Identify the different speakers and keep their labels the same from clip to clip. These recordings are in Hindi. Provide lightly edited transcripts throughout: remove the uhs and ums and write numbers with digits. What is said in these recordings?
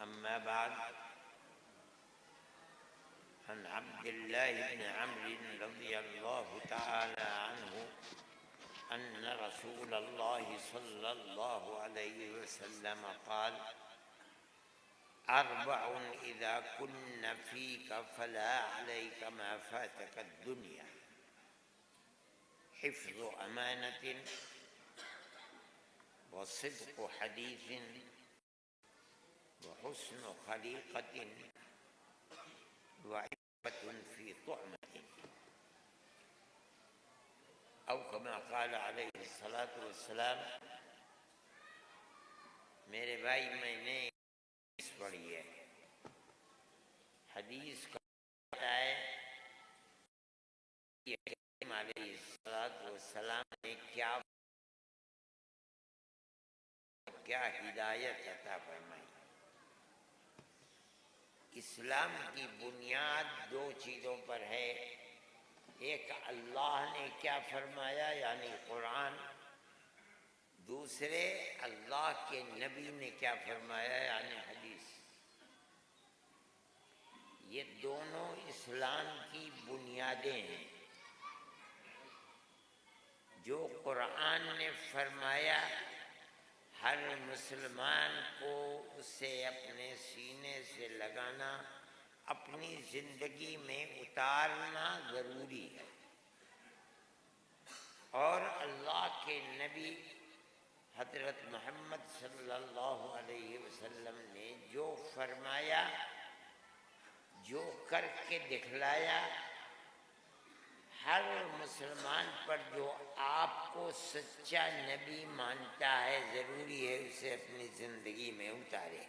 Speaker 1: अम्मा बाद अन अब्दुल्लाह इब्न अम्र रज़ियल्लाहु तआला अन्हु अन्न रसूलल्लाह सल्लल्लाहु अलैहि वसल्लम क़ाल अर्बउन इज़ा कुन्न फ़ीक फ़ला अलैक मा फ़ातक दुनिया हिफ़्ज़ु अमानतिन व सिद्क़ु हदीसिन व हुस्नु खलीक़तिन व इफ़्फ़तुन फ़ी तुअमतिन औ कमा क़ाल अलैहिस्सलातु वस्सलाम। मेरे भाई, मैंने हदीस पढ़ी है। हदीस का है अलैहिस्सलातु वस्सलाम ने क्या हिदायत अता फरमाई। इस्लाम की बुनियाद दो चीज़ों पर है। एक, अल्लाह ने क्या फरमाया यानी कुरान। दूसरे, अल्लाह के नबी ने क्या फरमाया यानी हदीस। ये दोनों इस्लाम की बुनियादें हैं। जो कुरान ने फरमाया हर मुसलमान को उसे अपने सीने से लगाना, अपनी जिंदगी में उतारना जरूरी है। और अल्लाह के नबी हज़रत मोहम्मद सल्लल्लाहु अलैहि वसल्लम ने जो फरमाया, जो करके दिखलाया, हर मुसलमान पर जो आपको सच्चा नबी मानता है ज़रूरी है उसे अपनी ज़िंदगी में उतारे।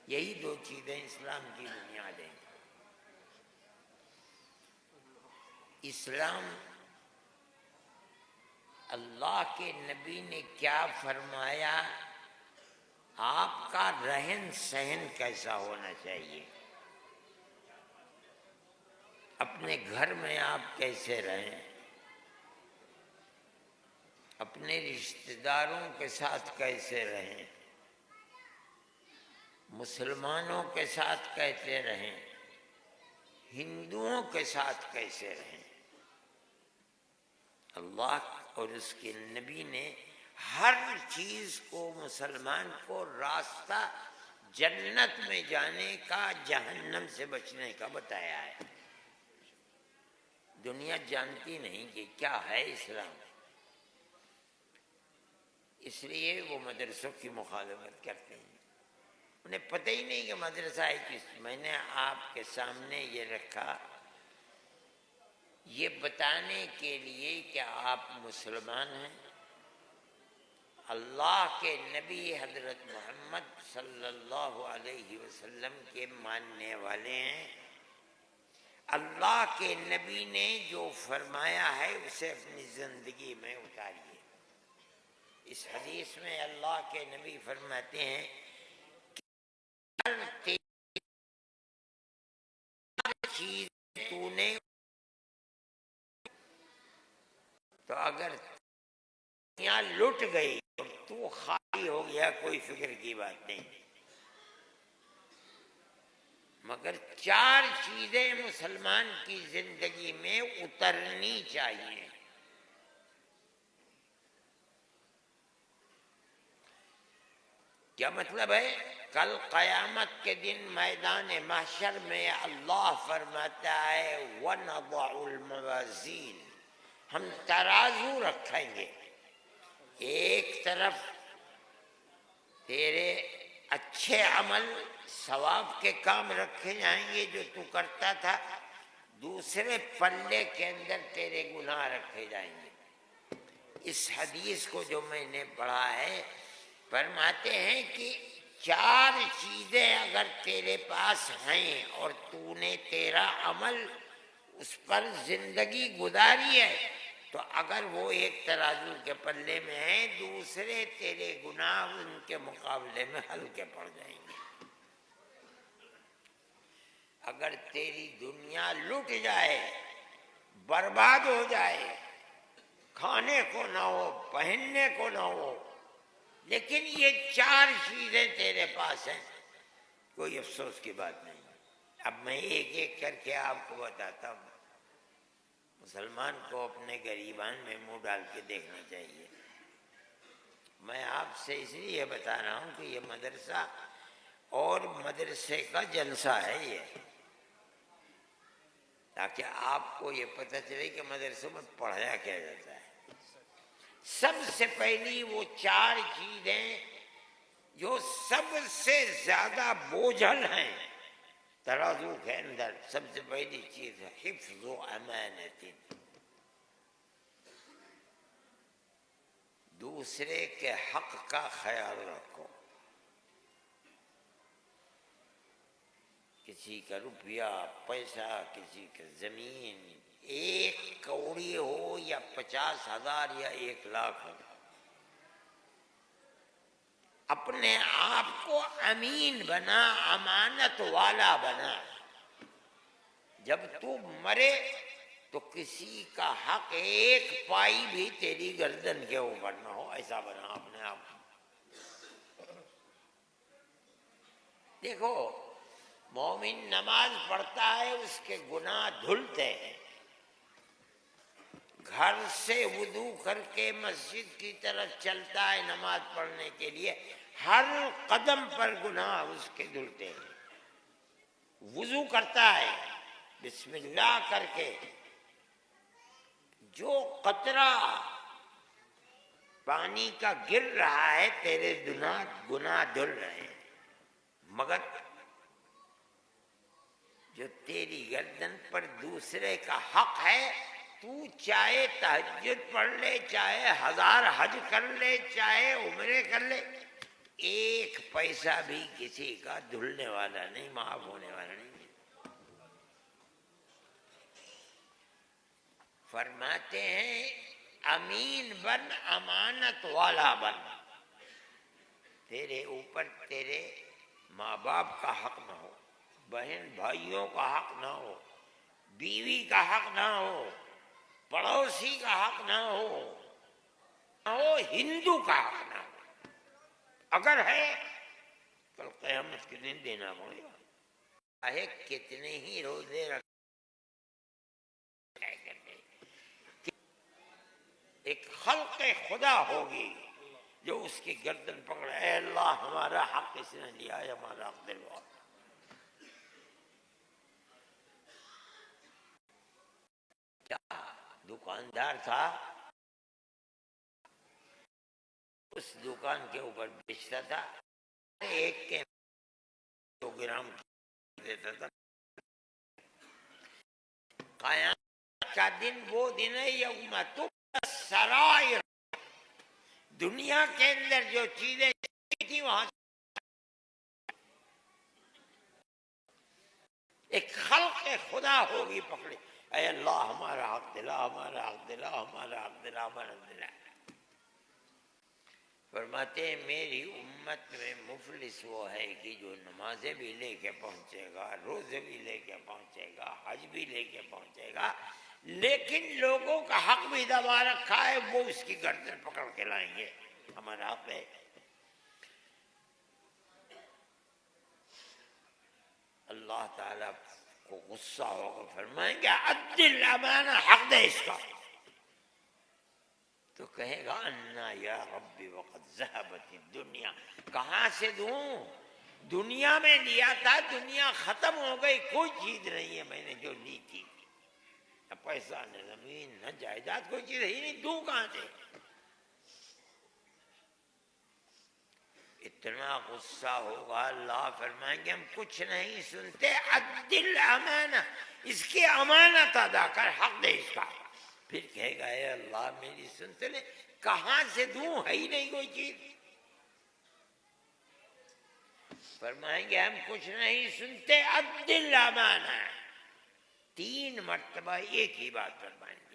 Speaker 1: यही दो चीज़ें इस्लाम की बुनियाद हैं। इस्लाम, अल्लाह के नबी ने क्या फरमाया, आपका रहन सहन कैसा होना चाहिए, अपने घर में आप कैसे रहें, अपने रिश्तेदारों के साथ कैसे रहें, मुसलमानों के साथ कैसे रहें, हिंदुओं के साथ कैसे रहें। अल्लाह और उसके नबी ने हर चीज़ को मुसलमान को रास्ता जन्नत में जाने का, जहन्नम से बचने का बताया है। दुनिया जानती नहीं कि क्या है इस्लाम, इसलिए वो मदरसों की मुखालफत करते हैं। उन्हें पता ही नहीं कि मदरसा है किस। मैंने आपके सामने ये रखा ये बताने के लिए कि आप मुसलमान हैं, अल्लाह के नबी हज़रत मोहम्मद सल्लल्लाहु अलैहि वसल्लम के मानने वाले हैं। अल्लाह के नबी ने जो फरमाया है उसे अपनी ज़िंदगी में उतारिए। इस हदीस में अल्लाह के नबी फरमाते हैं कि चीज़ तूने, तो अगर दुनिया लुट गई और तू खाली हो गया, कोई फिक्र की बात नहीं। मगर चार चीजें मुसलमान की जिंदगी में उतरनी चाहिए। क्या मतलब है? कल क़यामत के दिन मैदान महशर में अल्लाह फरमाता है वनज़उल मवाज़ीन, हम तराजू रखेंगे। एक तरफ तेरे अच्छे अमल, सवाब के काम रखे जाएंगे जो तू करता था, दूसरे पल्ले के अंदर तेरे गुनाह रखे जाएंगे। इस हदीस को जो मैंने पढ़ा है, फरमाते हैं कि चार चीजें अगर तेरे पास हैं और तूने तेरा अमल उस पर जिंदगी गुजारी है, तो अगर वो एक तराजू के पल्ले में है, दूसरे तेरे गुनाह उनके मुकाबले में हल्के पड़ जाएंगे। अगर तेरी दुनिया लुट जाए, बर्बाद हो जाए, खाने को ना हो, पहनने को ना हो, लेकिन ये चार चीजें तेरे पास हैं, कोई अफसोस की बात नहीं। अब मैं एक एक करके आपको बताता हूँ। मुसलमान को अपने गरीबान में मुंह डाल के देखना चाहिए। मैं आपसे इसलिए बता रहा हूँ कि ये मदरसा और मदरसे का जलसा है ये, ताकि आपको ये पता चले कि मदरसों में पढ़ाया क्या जाता है। सबसे पहली वो 4 चीजें जो सबसे ज्यादा बोझल हैं तराजू के अंदर, सबसे पहली चीज है हिफ्ज़ व अमानत। दूसरे के हक का ख्याल रखो। किसी का रुपया पैसा, किसी का जमीन, 1 कौड़ी हो या 50,000 या 1 लाख हो, अपने आप को अमीन बना, अमानत वाला बना। जब तू मरे तो किसी का हक 1 पाई भी तेरी गर्दन के ऊपर ना हो, ऐसा बना अपने आप। देखो, मोमिन नमाज पढ़ता है, उसके गुनाह धुलते हैं। घर से वुदू करके मस्जिद की तरफ चलता है नमाज पढ़ने के लिए, हर कदम पर गुनाह उसके धुलते हैं। वुजू करता है बिस्मिल्लाह करके, जो कतरा पानी का गिर रहा है तेरे गुनाह धुल रहे हैं। मगर जो तेरी गर्दन पर दूसरे का हक है, तू चाहे तहज्जुद पढ़ ले, चाहे 1000 हज कर ले, चाहे उम्रे कर ले, 1 पैसा भी किसी का धुलने वाला नहीं, माफ होने वाला नहीं। फरमाते हैं अमीन बन, अमानत वाला बन। तेरे ऊपर तेरे माँ बाप का हक ना हो, बहन भाइयों का हक ना हो, बीवी का हक ना हो, पड़ोसी का हक ना हो, हिंदू का हक ना हो। अगर है कल क़यामत के दिन देना पड़ेगा। चाहे कितने ही रोजे रख, एक खल्क़े खुदा होगी जो उसकी गर्दन पकड़े, ऐ अल्लाह हमारा हक किसने लिया है, हमारा हक दिलवा। क्या दुकानदार था, उस दुकान के ऊपर बेचता था, 1 के 2 ग्राम देता था। क़यामत का दिन वो दिन है यौम तुब्ला सराइर। दुनिया के अंदर जो चीजें थी वहां एक खल्क़े खुदा होगी पकड़ी, ऐ अल्लाह हमारा हक दिला, हमारा हक दिला, हमारा हक दिला, हमारा हक दिला। फरमाते मेरी उम्मत में मुफलिस वो है कि जो नमाजें भी लेके पहुंचेगा, रोजे भी लेके पहुंचेगा, हज भी लेके पहुंचेगा, लेकिन लोगों का हक भी दबा रखा है, वो उसकी गर्दन पकड़ के लाएंगे, हमारा हक है। अल्लाह ताला को गुस्सा होकर फरमाएंगे अद्दिल अमाना, हक दे इसका। तो कहेगा अन्ना या रब्बी वक़द ज़हबति दुनिया, कहाँ से दूं, दुनिया में लिया था, दुनिया खत्म हो गई, कोई चीज नहीं है मैंने जो ली थी, न पैसा न जमीन न जायदाद, कोई चीज ही नहीं, दूं कहाँ से। इतना गुस्सा होगा, अल्लाह फरमाएंगे हम कुछ नहीं सुनते, अद्दिल अमाना, इसकी अमानत अदा कर, हक दे इसका। फिर कहेगा अल्लाह मेरी सुनते ले, कहाँ से दूं, है ही नहीं कोई चीज। फरमाएंगे हम कुछ नहीं सुनते, अद्दिल अमाना। 3 मर्तबा एक ही बात फरमाएंगे।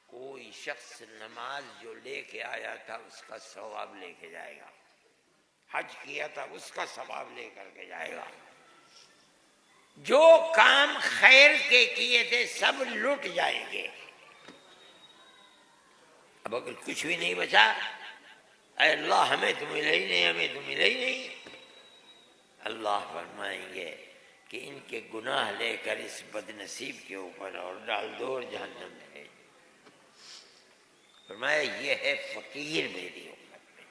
Speaker 1: कोई शख्स नमाज जो लेके आया था उसका सवाब लेके जाएगा, हज किया था उसका सवाब लेकर के जाएगा, जो काम खैर के किए थे सब लुट जाएंगे। अब अगर कुछ भी नहीं बचा अल्लाह हमें तो मिला ही नहीं, हमें तो मिला ही नहीं। अल्लाह फरमाएंगे कि इनके गुनाह लेकर इस बदनसीब के ऊपर और डाल दो और जहन्नम में। फरमाया ये है फकीर मेरी उम्मत में,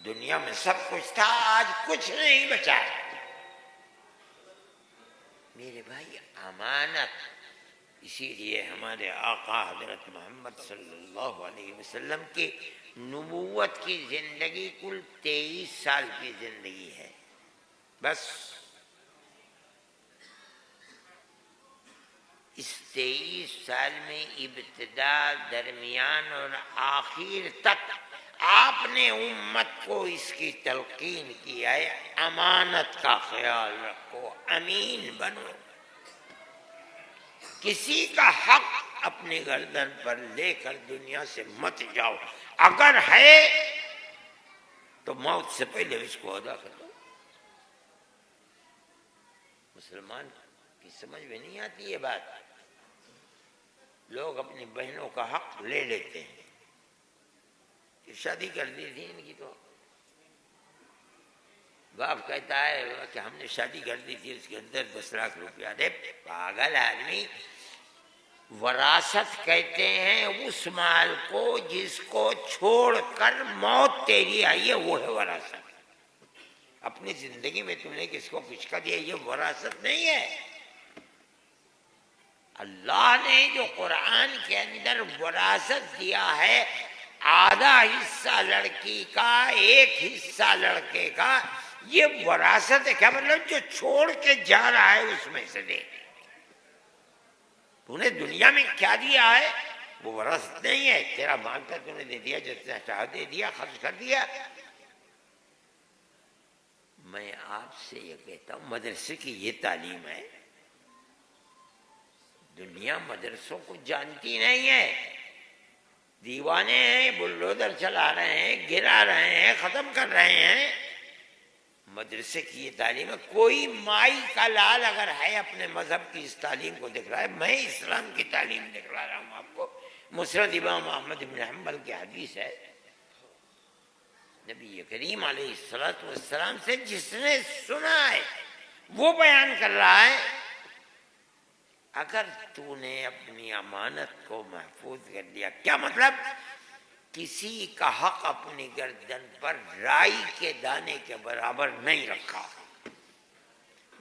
Speaker 1: दुनिया में सब कुछ था, आज कुछ नहीं बचा। मेरे भाई अमानत, इसीलिए हमारे आका हजरत मोहम्मद सल्लल्लाहु अलैहि वसल्लम की नबूवत की जिंदगी कुल 23 साल की जिंदगी है बस। इस 23 साल में इब्तिदा, दरमियान और आखिर तक आपने उम्मत को इसकी तलकीन किया है, अमानत का ख्याल रखो, अमीन बनो, किसी का हक अपनी गर्दन पर लेकर दुनिया से मत जाओ, अगर है तो मौत से पहले इसको अदा कर दो। मुसलमान की समझ में नहीं आती ये बात। लोग अपनी बहनों का हक ले लेते हैं। शादी कर दी थी इनकी, तो बाप कहता है कि हमने शादी कर दी थी, उसके अंदर 10 लाख रुपया। अरे पागल आदमी, वरासत कहते हैं उस माल को जिसको छोड़कर मौत तेरी आई है, वो है वरासत। अपनी जिंदगी में तुमने किसको कुछ कर दिया, ये वरासत नहीं है। अल्लाह ने जो कुरान के अंदर वरासत दिया है, आधा हिस्सा लड़की का, एक हिस्सा लड़के का, ये वरासत है। क्या मतलब? जो छोड़ के जा रहा है उसमें से दे। तूने दुनिया में क्या दिया है वो वरासत नहीं है। तेरा माल था, तूने दे दिया, जितना चाह दे दिया, खर्च कर दिया। मैं आपसे ये कहता हूं, मदरसे की ये तालीम है। दुनिया मदरसों को जानती नहीं है, दीवाने हैं, बुलडोजर चला रहे हैं, गिरा रहे हैं, खत्म कर रहे हैं। मदरसे की ये तालीम है। कोई माई का लाल अगर है अपने मजहब की इस तालीम को दिख रहा है, मैं इस्लाम की तालीम दिखला रहा हूँ आपको। मुस्नद इमाम अहमद इब्न हंबल की हदीस है, नबी करीम अलैहिस्सलातु वस्सलाम से जिसने सुना है वो बयान कर रहा है, अगर तूने अपनी अमानत को महफूज कर दिया, क्या मतलब? किसी का हक अपनी गर्दन पर राई के दाने के बराबर नहीं रखा।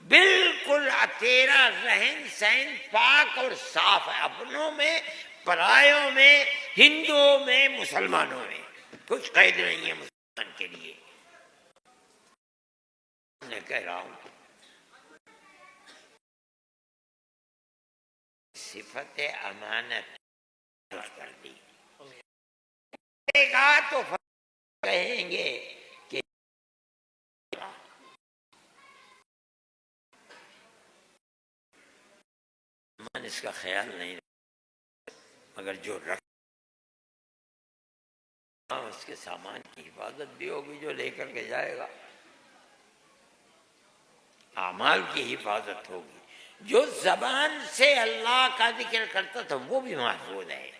Speaker 1: बिल्कुल तेरा रहन सहन पाक और साफ है, अपनों में, परायों में, हिंदुओं में, मुसलमानों में कुछ कैद नहीं है मुसलमान के लिए। मैं कह रहा हूं सिफत अमानत कर दी तो कहेंगे कि मन इसका ख्याल नहीं, मगर जो रख उसके सामान की हिफाजत भी होगी, जो लेकर के जाएगा आमाल की हिफाजत होगी। जो जबान से अल्लाह का जिक्र करता था वो भी महफूज है।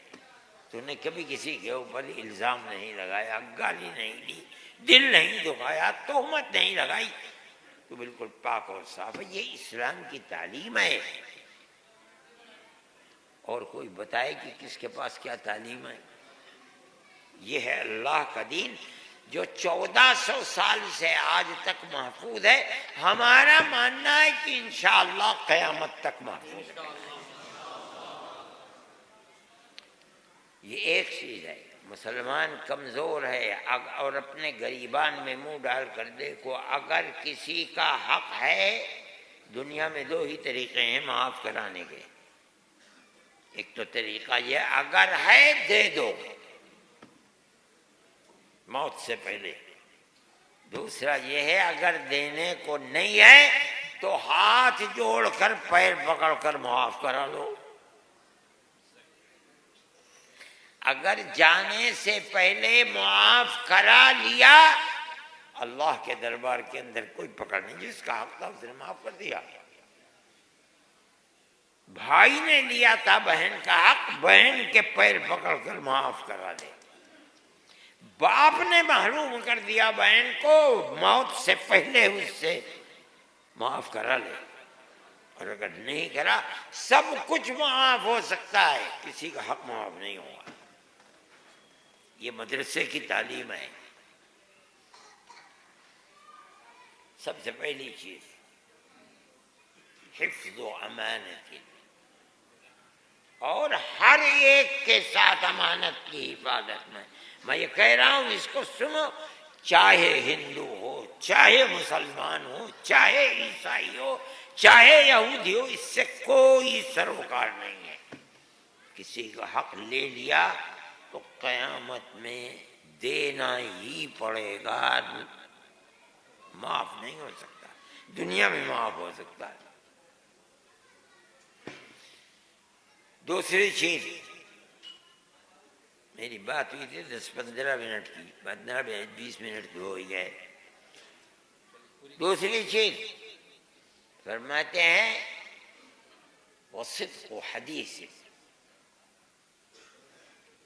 Speaker 1: तूने कभी किसी के ऊपर इल्ज़ाम नहीं लगाया, गाली नहीं दी, दिल नहीं दुखाया, तोहमत नहीं लगाई, तो बिल्कुल पाक और साफ है। ये इस्लाम की तालीम है। और कोई बताए कि किसके पास क्या तालीम है? ये है अल्लाह का दीन, जो 1400 साल से आज तक महफूज है। हमारा मानना है कि इंशाअल्लाह क़यामत तक महफूज है। ये एक चीज है। मुसलमान कमजोर है और अपने गरीबान में मुंह डाल कर देखो, अगर किसी का हक है, दुनिया में 2 ही तरीके हैं माफ कराने के। एक तो तरीका ये, अगर है दे दो मौत से पहले। दूसरा ये है, अगर देने को नहीं है तो हाथ जोड़कर पैर पकड़कर माफ करा लो। अगर जाने से पहले माफ करा लिया, अल्लाह के दरबार के अंदर कोई पकड़ नहीं। जिसका हक था उसने माफ कर दिया। भाई ने लिया था बहन का हक, बहन के पैर पकड़कर माफ करा दे। बाप ने महरूम कर दिया बहन को, मौत से पहले उससे माफ करा ले, और अगर नहीं करा सब कुछ माफ हो सकता है, किसी का हक माफ नहीं होगा। ये मदरसे की तालीम है। सबसे पहली चीज हिफ्ज़ व अमानत, और हर एक के साथ अमानत की हिफाजत में। मैं ये कह रहा हूं, इसको सुनो, चाहे हिंदू हो, चाहे मुसलमान हो, चाहे ईसाई हो, चाहे यहूदी हो, इससे कोई सरोकार नहीं है। किसी का हक ले लिया तो कयामत में देना ही पड़ेगा, माफ नहीं हो सकता। दुनिया में माफ हो सकता है। दूसरी चीज, मेरी बात हुई थी 10-15 मिनट की, 15-20 मिनट हो ही गए। दूसरी चीज फरमाते हैं वो सिद्क़ हदीस,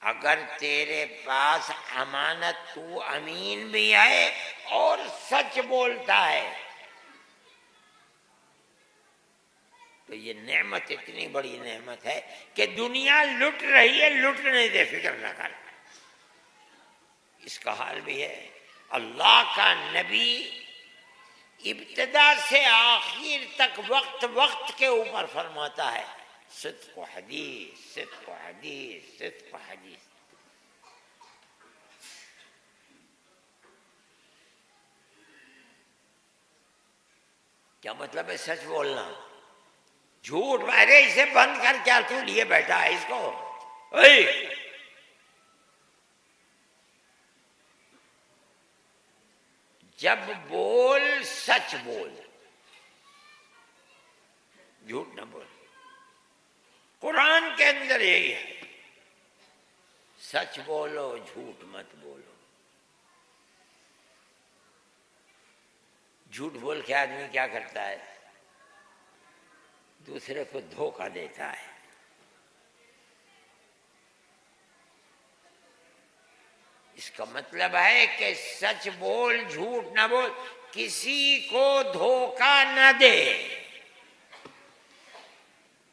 Speaker 1: अगर तेरे पास अमानत, तू अमीन भी है और सच बोलता है, तो ये नेमत इतनी बड़ी नेमत है कि दुनिया लुट रही है, लुटने दे, फिक्र न कर। इसका हाल भी है। अल्लाह का नबी इब्तिदा से आखिर तक वक्त वक्त के ऊपर फरमाता है सिद्क़ हदीस, सिद्क़ हदीस, सिद्क़ हदीस। क्या मतलब है सच बोलना? झूठ, अरे इसे बंद कर, क्या तू लिए बैठा है इसको? जब बोल सच बोल, झूठ न बोल। कुरान के अंदर यही है, सच बोलो, झूठ मत बोलो। झूठ बोल के आदमी क्या करता है? दूसरे को धोखा देता है। इसका मतलब है कि सच बोल, झूठ ना बोल, किसी को धोखा न दे।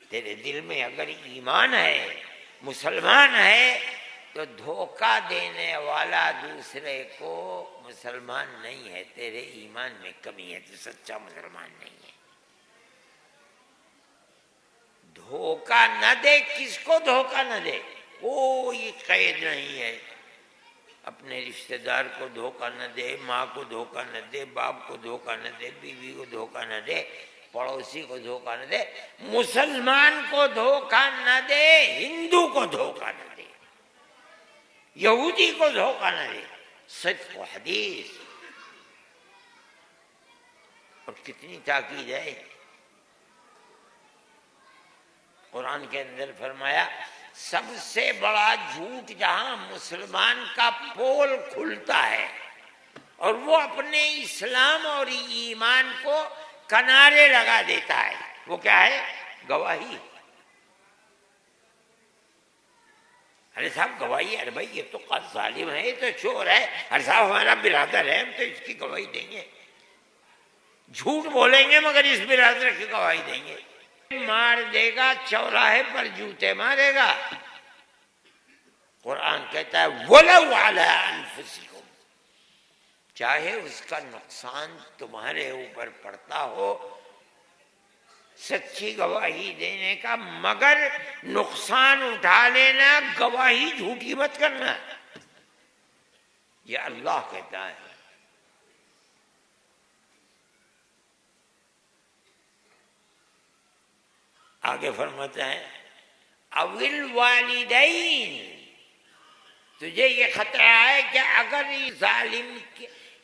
Speaker 1: तेरे दिल में अगर ईमान है, मुसलमान है, तो धोखा देने वाला दूसरे को मुसलमान नहीं है, तेरे ईमान में कमी है, तो सच्चा मुसलमान नहीं है। धोखा न दे, किसको धोखा न दे, कोई कैद नहीं है। अपने रिश्तेदार को धोखा न दे, माँ को धोखा न दे, बाप को धोखा न दे, बीवी को धोखा न दे, पड़ोसी को धोखा न दे, मुसलमान को धोखा न दे, हिंदू को धोखा न दे, यहूदी को धोखा न दे। सिद्क़ हदीस। और कितनी ताकीद है। कुरान के अंदर फरमाया सबसे बड़ा झूठ जहां मुसलमान का पोल खुलता है और वो अपने इस्लाम और ईमान को किनारे लगा देता है, वो क्या है? गवाही। अरे साहब गवाही, अरे भाई ये तो जालिम है, ये तो चोर है, अरे साहब हमारा बिरादर है, हम तो इसकी गवाही देंगे। झूठ बोलेंगे मगर इस बिरादर की गवाही देंगे। मार देगा, चौराहे पर जूते मारेगा। कुरान कहता है वलौ अला अनफुसिकुम, चाहे उसका नुकसान तुम्हारे ऊपर पड़ता हो, सच्ची गवाही देने का, मगर नुकसान उठा लेना, गवाही झूठी मत करना। ये अल्लाह कहता है। आगे फरमाता है अविल वालिदैन, तुझे ये खतरा है कि अगर इस जालिम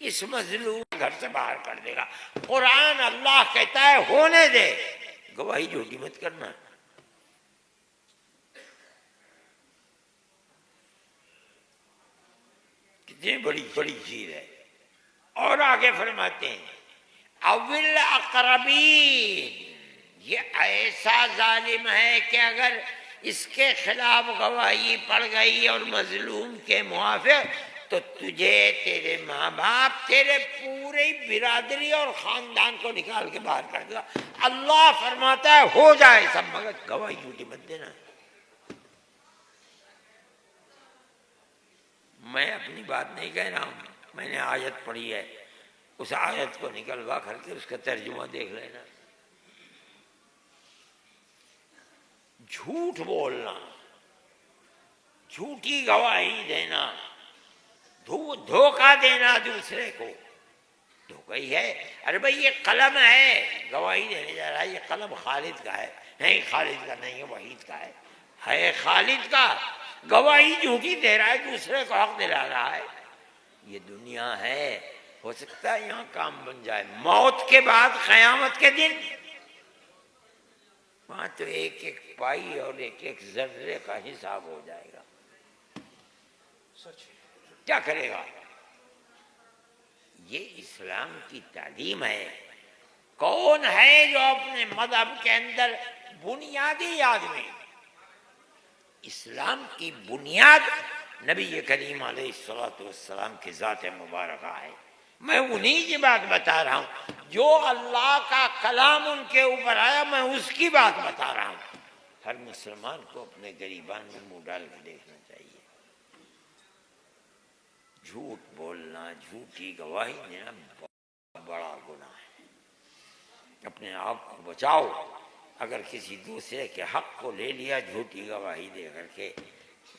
Speaker 1: इस मजलूम घर से बाहर कर देगा। कुरान अल्लाह कहता है होने दे, गवाही झूठी मत करना। कितनी बड़ी बड़ी चीज है। और आगे फरमाते हैं अविल अकरबीन, ये ऐसा जालिम है कि अगर इसके खिलाफ गवाही पड़ गई और मजलूम के मुआफिक, तो तुझे, तेरे माँ बाप, तेरे पूरी बिरादरी और खानदान को निकाल के बाहर कर देगा। अल्लाह फरमाता है हो जाए सब, मगर गवाही झूठी मत देना। मैं अपनी बात नहीं कह रहा हूं, मैंने आयत पढ़ी है, उस आयत को निकलवा करके उसका तर्जुमा देख लेना। झूठ बोलना, झूठी गवाही देना, धोखा देना दूसरे को, धोखा ही है। अरे भाई ये कलम है, गवाही देने जा रहा है, ये कलम खालिद का है, नहीं खालिद का नहीं है, वहीद का है खालिद का, गवाही झूठी दे रहा है, दूसरे को हक दिला रहा है। ये दुनिया है, हो सकता है यहाँ काम बन जाए, मौत के बाद कयामत के दिन वहां तो एक एक पाई और एक एक जर्रे का हिसाब हो जाएगा। क्या करेगा? ये इस्लाम की तालीम है। कौन है जो अपने मजहब के अंदर बुनियादी आदमी, इस्लाम की बुनियाद नबी करीम अलैहिस्सलाम की ज़ात मुबारका है। मैं उन्हीं की बात बता रहा हूं, जो अल्लाह का कलाम उनके ऊपर आया, मैं उसकी बात बता रहा हूं। हर मुसलमान को अपने गरीबान में मुंह डाल के देखना चाहिए। झूठ बोलना, झूठी गवाही देना बहुत बड़ा गुनाह है। अपने आप को बचाओ। अगर किसी दूसरे के हक को ले लिया झूठी गवाही दे करके,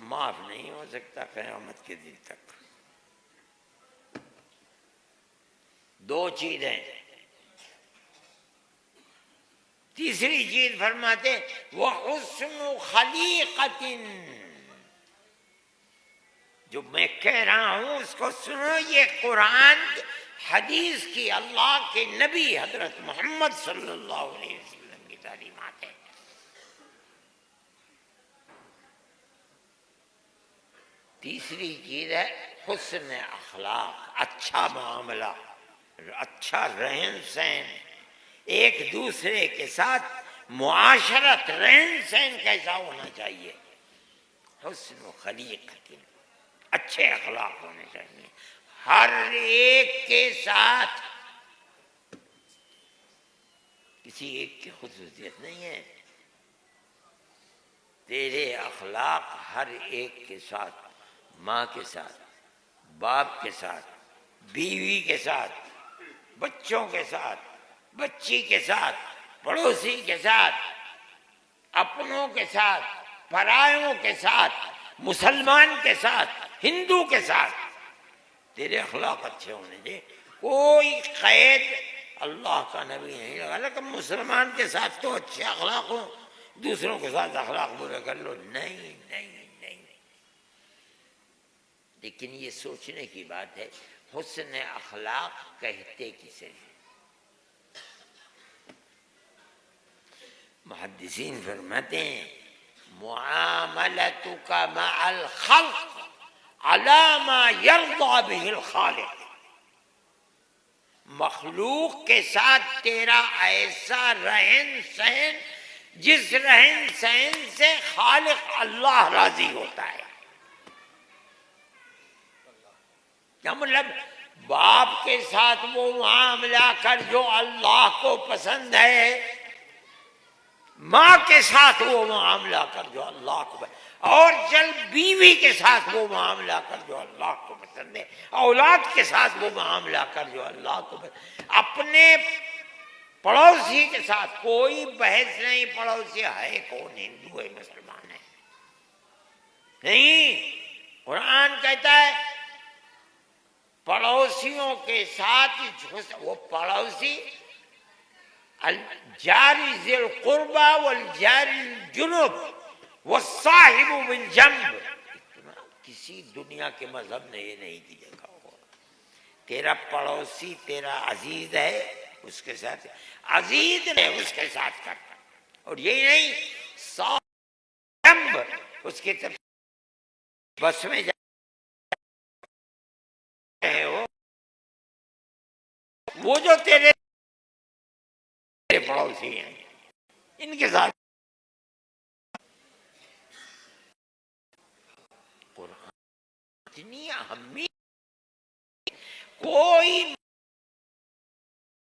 Speaker 1: माफ नहीं हो सकता क़यामत के दिन तक। दो चीजें। तीसरी चीज फरमाते वह हुस्नु खलीक़तिन, जो मैं कह रहा हूं उसको सुनो। ये कुरान हदीस की, अल्लाह के नबी हजरत मोहम्मद सल्लल्लाहु अलैहि वसल्लम की तालीमात है। तीसरी चीज है हुस्न अखलाक, अच्छा मामला, अच्छा रहन सहन, एक दूसरे के साथ मुआशरत, रहन सहन कैसा होना चाहिए। हुस्न खलीक़तिन, अच्छे अखलाक होने चाहिए हर एक के साथ। किसी एक की खुसूसियत नहीं है, तेरे अखलाक हर एक के साथ, माँ के साथ, बाप के साथ, बीवी के साथ, बच्चों के साथ, बच्ची के साथ, पड़ोसी के साथ, अपनों के साथ, परायों के साथ, मुसलमान के साथ, हिंदू के साथ, तेरे अखलाक अच्छे होने चाहिए। कोई कैद अल्लाह का नबी नहीं लगा, लेकिन मुसलमान के साथ तो अच्छे अखलाक हो, दूसरों के साथ अखलाक बुरे कर लो, नहीं नहीं नहीं। लेकिन ये सोचने की बात है, हुस्न अखलाक कहते किसे? मुहद्दिसीन फरमाते हैं मुआमलतुका मअल खल्क अला मा यर्दा बिहिल खालिक। मखलूक के साथ तेरा ऐसा रहन सहन जिस रहन सहन से खालिक अल्लाह राजी होता है। क्या मतलब? बाप के साथ वो मामला कर जो अल्लाह को पसंद है, माँ के साथ वो मामला कर जो अल्लाह को पसंद, और चल बीवी के साथ वो मामला कर जो अल्लाह को पसंद है, औलाद के साथ वो मामला कर जो अल्लाह को पसंद, अपने पड़ोसी के साथ कोई बहस नहीं। पड़ोसी है कौन? हिंदू है, मुसलमान है? नहीं। कुरान कहता है पड़ोसियों के साथ, वो पड़ोसी जारी ज़िल कुर्बा वल जारी जुनुब वस्साहिबु बिल जंब। किसी दुनिया के मजहब ने ये नहीं देखा होगा। तेरा पड़ोसी तेरा अजीज है, उसके साथ अजीज है, उसके साथ कर। और यही नहीं, जंब उसके तरफ बस में जा रहे हो, वो जो तेरे पड़ोसी हैं, इनके साथ कुरान इतनी अहमियत कोई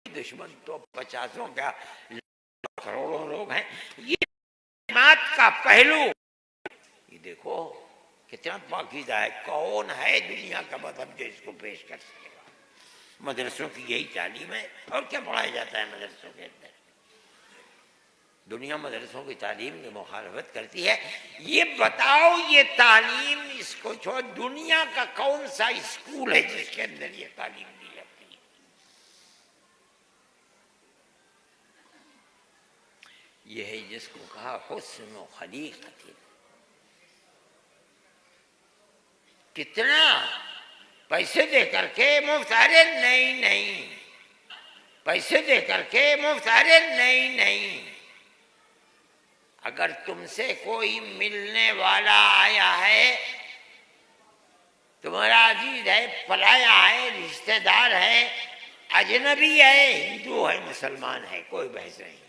Speaker 1: दुश्मन तो पचासों क्या करोड़ों लोग हैं। ये बात का पहलू ये देखो कितना पाकीज़ा है। कौन है दुनिया का मजहब जो इसको पेश कर सकेगा? मदरसों की यही तालीम है। और क्या पढ़ाया जाता है मदरसों के अंदर? दुनिया मदरसों की तालीम की मुखालफत करती है। ये बताओ, ये तालीम इसको छोड़ दुनिया का कौन सा स्कूल है जिसके अंदर ये तालीम दी जाती है? ये है जिसको कहा हुस्न खलीक़त। कितना पैसे दे करके मुफ्त, अरे नहीं नहीं, पैसे दे करके मुफ्त, अरे नहीं नहीं। अगर तुमसे कोई मिलने वाला आया है, तुम्हारा अजीज है, पराया है, रिश्तेदार है, अजनबी है, हिंदू है, मुसलमान है, कोई बहस नहीं,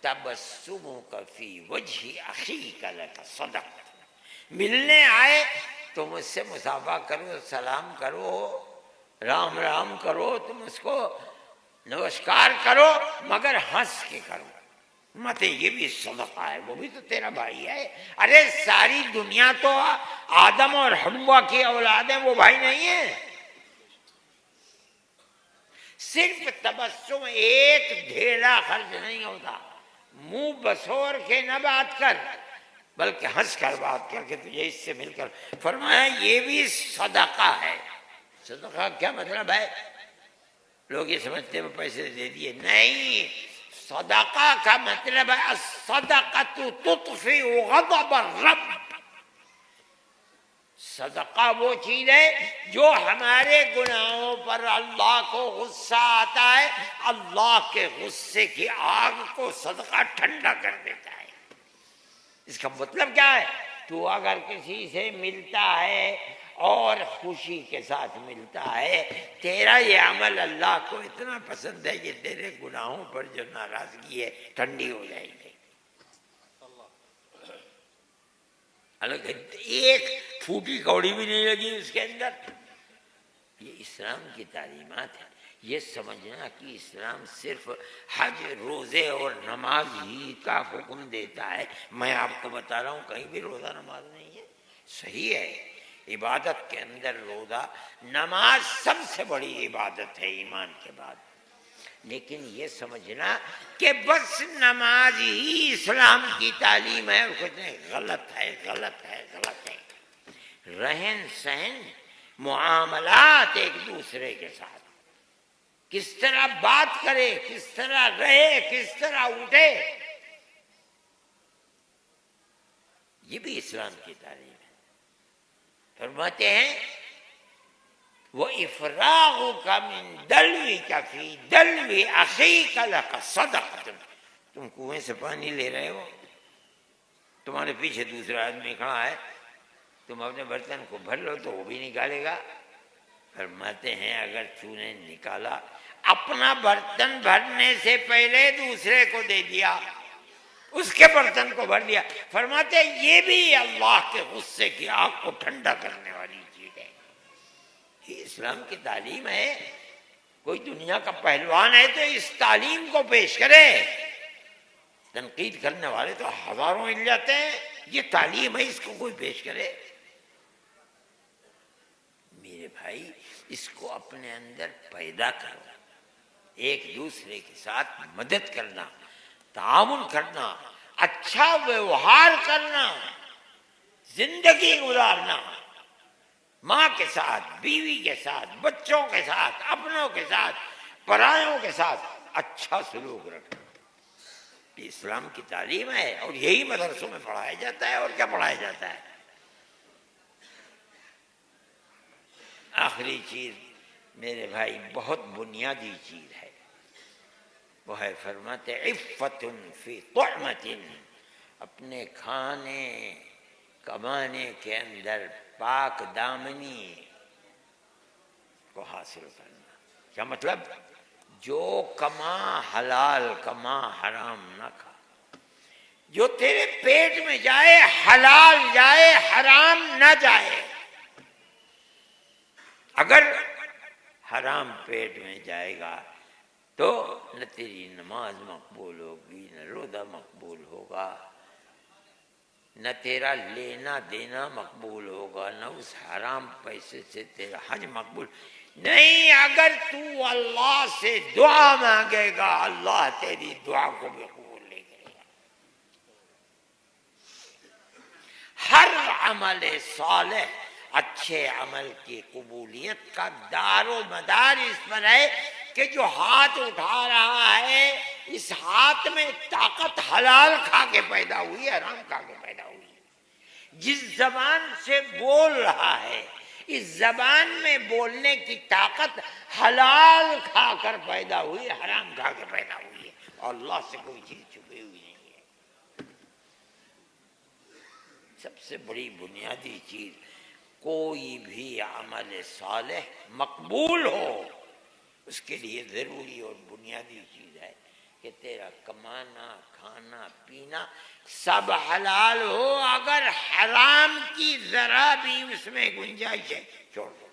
Speaker 1: तबस्सुमुका फी वजहि अखीका लका सदक़ा। मिलने आए तो मुझसे मुसाफा करो, सलाम करो, राम राम करो, तुम उसको नमस्कार करो, मगर हंस के करो मत। ये भी सदका है, वो भी तो तेरा भाई है। अरे सारी दुनिया तो आदम और हव्वा की औलाद है, वो भाई नहीं है? सिर्फ तबस्सुम एक ढेला खर्च नहीं होता। मुंह बसोर के न बात कर, बल्कि हंस कर बात करके तुझे इससे मिलकर। फरमाया ये भी सदका है। सदका क्या मतलब है? लोग ये समझते हैं पैसे दे दिए, नहीं। सदका का मतलब है सदक़तु तुत्फ़ी ग़ज़ब रब। सदका वो चीज है जो हमारे गुनाहों पर अल्लाह को गुस्सा आता है, अल्लाह के गुस्से की आग को सदका ठंडा कर देता है। इसका मतलब क्या है? तू अगर किसी से मिलता है और खुशी के साथ मिलता है, तेरा ये अमल अल्लाह को इतना पसंद है कि तेरे गुनाहों पर जो नाराजगी है ठंडी हो जाएगी। अलग एक फूटी कौड़ी भी नहीं लगी उसके अंदर। ये इस्लाम की तालीमात है। ये समझना कि इस्लाम सिर्फ हज, रोज़े और नमाज ही का हुक्म देता है। मैं आपको बता रहा हूँ कहीं भी रोज़ा नमाज नहीं है। सही है, इबादत के अंदर रोज़ा नमाज सबसे बड़ी इबादत है ईमान के बाद। लेकिन ये समझना कि बस नमाज ही इस्लाम की तालीम है, और कुछ नहीं। गलत है, गलत है, गलत है। रहन सहन, मुआमलात एक दूसरे के साथ, किस तरह बात करे, किस तरह रहे, किस तरह उठे, ये भी इस्लाम की तालीम है। फरमाते हैं वो इफरागु का मिन दलवी का फी दलवी अखीका लका सदक़ा। तुम कुएं से पानी ले रहे हो, तुम्हारे पीछे दूसरा आदमी खड़ा है, तुम अपने बर्तन को भर लो तो वो भी निकालेगा। फरमाते हैं अगर तूने निकाला, अपना बर्तन भरने से पहले दूसरे को दे दिया, उसके बर्तन को भर दिया, फरमाते ये भी अल्लाह के गुस्से की आग को ठंडा करने वाली चीज है। ये इस्लाम की तालीम है। कोई दुनिया का पहलवान है तो इस तालीम को पेश करे। तनकीद करने वाले तो हजारों मिल जाते हैं। ये तालीम है, इसको कोई पेश करे। मेरे भाई, इसको अपने अंदर पैदा करो। एक दूसरे के साथ मदद करना, तामुन करना, अच्छा व्यवहार करना, जिंदगी गुजारना, माँ के साथ, बीवी के साथ, बच्चों के साथ, अपनों के साथ, परायों के साथ अच्छा सलूक रखना, इस्लाम की तालीम है। और यही मदरसों में पढ़ाया जाता है। और क्या पढ़ाया जाता है? आखिरी चीज मेरे भाई, बहुत बुनियादी चीज है, वो है फरमाते इफ़्फ़तुन फी तुअमतिन, अपने खाने कमाने के अंदर पाक दामनी को हासिल करना। क्या मतलब? जो कमा हलाल कमा, हराम ना खा। जो तेरे पेट में जाए हलाल जाए, हराम ना जाए। अगर हराम पेट में जाएगा तो न तेरी नमाज मकबूल होगी, न रोज़ा मकबूल होगा, न तेरा लेना देना मकबूल होगा, न उस हराम पैसे से तेरा हज मकबूल नहीं। अगर तू अल्लाह से दुआ मांगेगा, अल्लाह तेरी दुआ को भी कबूल नहीं करेगा। हर अमल सालेह, अच्छे अमल की कबूलियत का दारो मदार इस पर है कि जो हाथ उठा रहा है, इस हाथ में ताकत हलाल खा के पैदा हुई, हराम खा के पैदा हुई। जिस जबान से बोल रहा है, इस जबान में बोलने की ताकत हलाल खाकर पैदा हुई, हराम खा के पैदा हुई है। अल्लाह से कोई चीज छुपी हुई नहीं है। सबसे बड़ी बुनियादी चीज, कोई भी अमल सालेह मकबूल हो, उसके लिए जरूरी और बुनियादी चीज है कि तेरा कमाना खाना पीना सब हलाल हो। अगर हराम की जरा भी उसमें गुंजाइश है, छोड़ दो।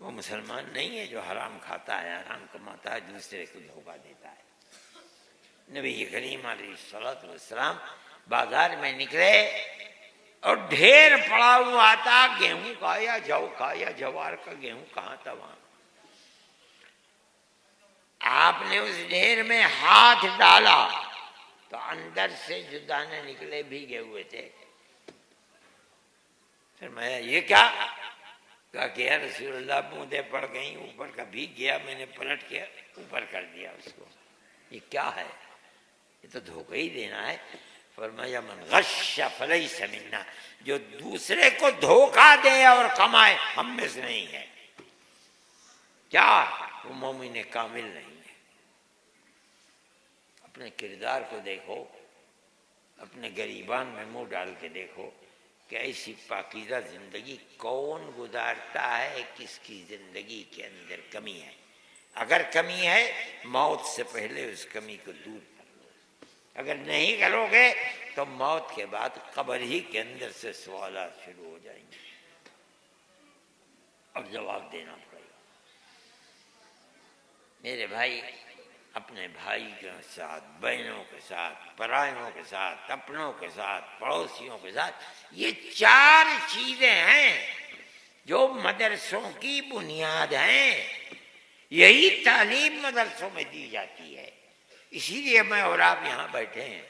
Speaker 1: वो मुसलमान नहीं है जो हराम खाता है, हराम कमाता है, दूसरे को धोखा देता है। नबी करीम अलैहिस्सलातु वस्सलाम बाजार में निकले और ढेर पड़ा हुआ था गेहूं का या जौ का या जवार का। गेहूं कहाँ था वहां। आपने उस ढेर में हाथ डाला तो अंदर से जो दाने निकले भीगे हुए थे। फिर मैं ये क्या कहा कि यार रसूलुल्लाह बूंदे पड़ गई, ऊपर का भीग गया, मैंने पलट के ऊपर कर दिया उसको। ये क्या है? ये तो धोखा ही देना है। फरमाया मन गश्श फलैस मिन्ना, जो दूसरे को धोखा दे और कमाए हम में से नहीं है। क्या? वो मोमिन कामिल नहीं है। अपने किरदार को देखो, अपने गरीबान में मुंह डाल के देखो कि ऐसी पाकीज़ा जिंदगी कौन गुजारता है, किसकी जिंदगी के अंदर कमी है। अगर कमी है, मौत से पहले उस कमी को दूर कर लो। अगर नहीं करोगे तो मौत के बाद कब्र ही के अंदर से सवालात शुरू हो जाएंगे और जवाब देना पड़ेगा। मेरे भाई, अपने भाई के साथ, बहनों के साथ, परायों के साथ, अपनों के साथ, पड़ोसियों के साथ, ये चार चीजें हैं जो मदरसों की बुनियाद हैं। यही तालीम मदरसों में दी जाती है। इसीलिए मैं और आप यहाँ बैठे हैं।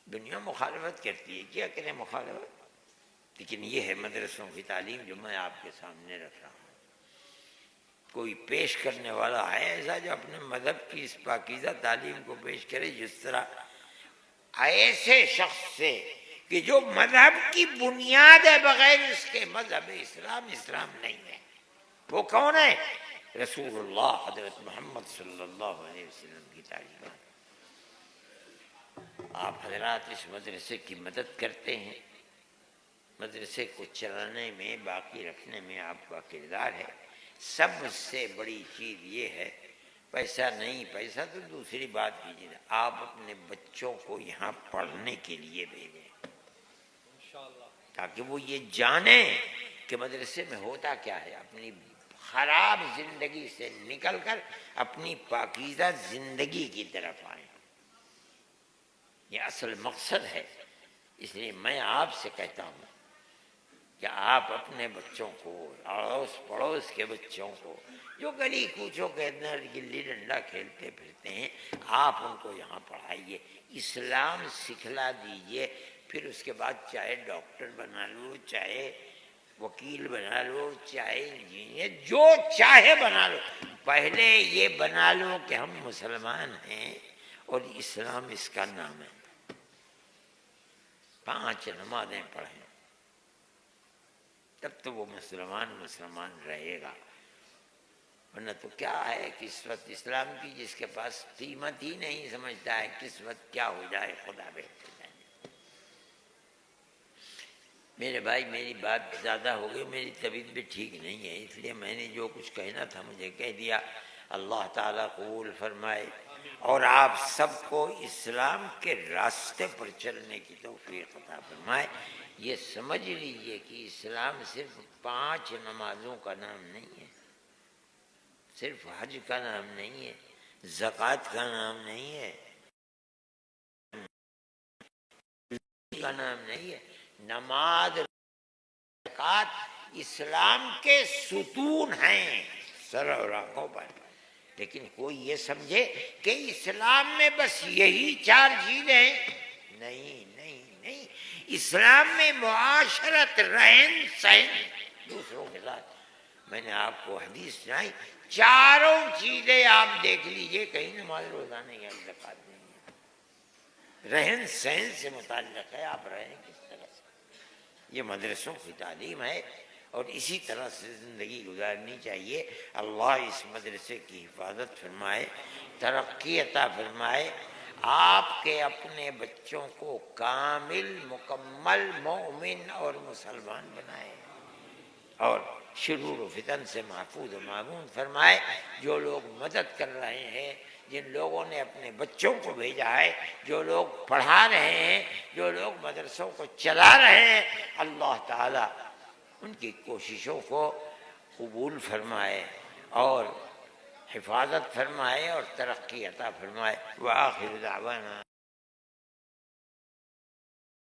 Speaker 1: दुनिया मुखालफत करती है, क्या करें मुखालफत, लेकिन ये है मदरसों की तालीम जो मैं आपके सामने रख रहा हूँ। कोई पेश करने वाला है ऐसा जो अपने मजहब की इस पाकीज़ा तालीम को पेश करे, जिस तरह ऐसे शख्स से कि जो मजहब की बुनियाद है, बगैर उसके मजहब इस्लाम इस्लाम नहीं है। वो कौन है? रसूलुल्लाह हज़रत मोहम्मद सल्लल्लाहु अलैहि वसल्लम की तालीम। आप हजरात इस मदरसे की मदद करते हैं। मदरसे को चलाने में, बाकी रखने में आपका किरदार है। सबसे बड़ी चीज ये है, पैसा नहीं, पैसा तो दूसरी बात कीजिए, आप अपने बच्चों को यहाँ पढ़ने के लिए भेजें ताकि वो ये जाने कि मदरसे में होता क्या है। अपनी खराब जिंदगी से निकलकर अपनी पाकीज़ा जिंदगी की तरफ आए। ये असल मकसद है। इसलिए मैं आपसे कहता हूँ कि आप अपने बच्चों को, अड़ोस पड़ोस के बच्चों को, जो गली कूचों के अंदर गिल्ली डंडा खेलते फिरते हैं, आप उनको यहाँ पढ़ाइए, इस्लाम सिखला दीजिए। फिर उसके बाद चाहे डॉक्टर बना लो, चाहे वकील बना लो, चाहे इंजीनियर, जो चाहे बना लो। पहले ये बना लो कि हम मुसलमान हैं और इस्लाम इसका नाम है। 5 नमाजें पढ़ें, तब तो वो मुसलमान रहेगा। वरना तो क्या है कि इस वक्त इस्लाम की जिसके पास कीमत ही नहीं समझता है, किस वक्त क्या हो जाए खुदा बेहतर जाने। मेरे भाई, मेरी बात ज़्यादा हो गई, मेरी तबीयत भी ठीक नहीं है, इसलिए मैंने जो कुछ कहना था मुझे कह दिया। अल्लाह ताला कबूल फरमाए और आप सबको इस्लाम के रास्ते पर चलने की तौफीक अता फरमाए। ये समझ लीजिए कि इस्लाम सिर्फ 5 नमाजों का नाम नहीं है, सिर्फ हज का नाम नहीं है, ज़कात का नाम नहीं है, का नाम नहीं है। नमाज, ज़कात इस्लाम के सुतून हैं सर और आंखों पर। लेकिन कोई ये समझे कि इस्लाम में बस यही 4 चीजें हैं। नहीं नहीं नहीं, इस्लाम में मुआशरत, रहन सहन दूसरों के साथ। मैंने आपको हदीस सुनाई, चारों चीजें आप देख लीजिए, कहीं नमाज रोजा नहीं है, ज़कात नहीं है, रहन सहन से मुताल्लिक़ है, आप रहें किस तरह से। ये मदरसों की तालीम है और इसी तरह से ज़िंदगी गुजारनी चाहिए। अल्लाह इस मदरसे की हिफाजत फरमाए, तरक्की अता फरमाए, आपके अपने बच्चों को कामिल मुकम्मल मोमिन और मुसलमान बनाए और शुरूर फितन से महफूज व मामून फरमाए। जो लोग मदद कर रहे हैं, जिन लोगों ने अपने बच्चों को भेजा है, जो लोग पढ़ा रहे हैं, जो लोग मदरसों को चला रहे हैं, अल्लाह ताला उनकी कोशिशों को कबूल फरमाए और हिफाजत फरमाए और तरक्की अता फरमाए। व आखिर दावाना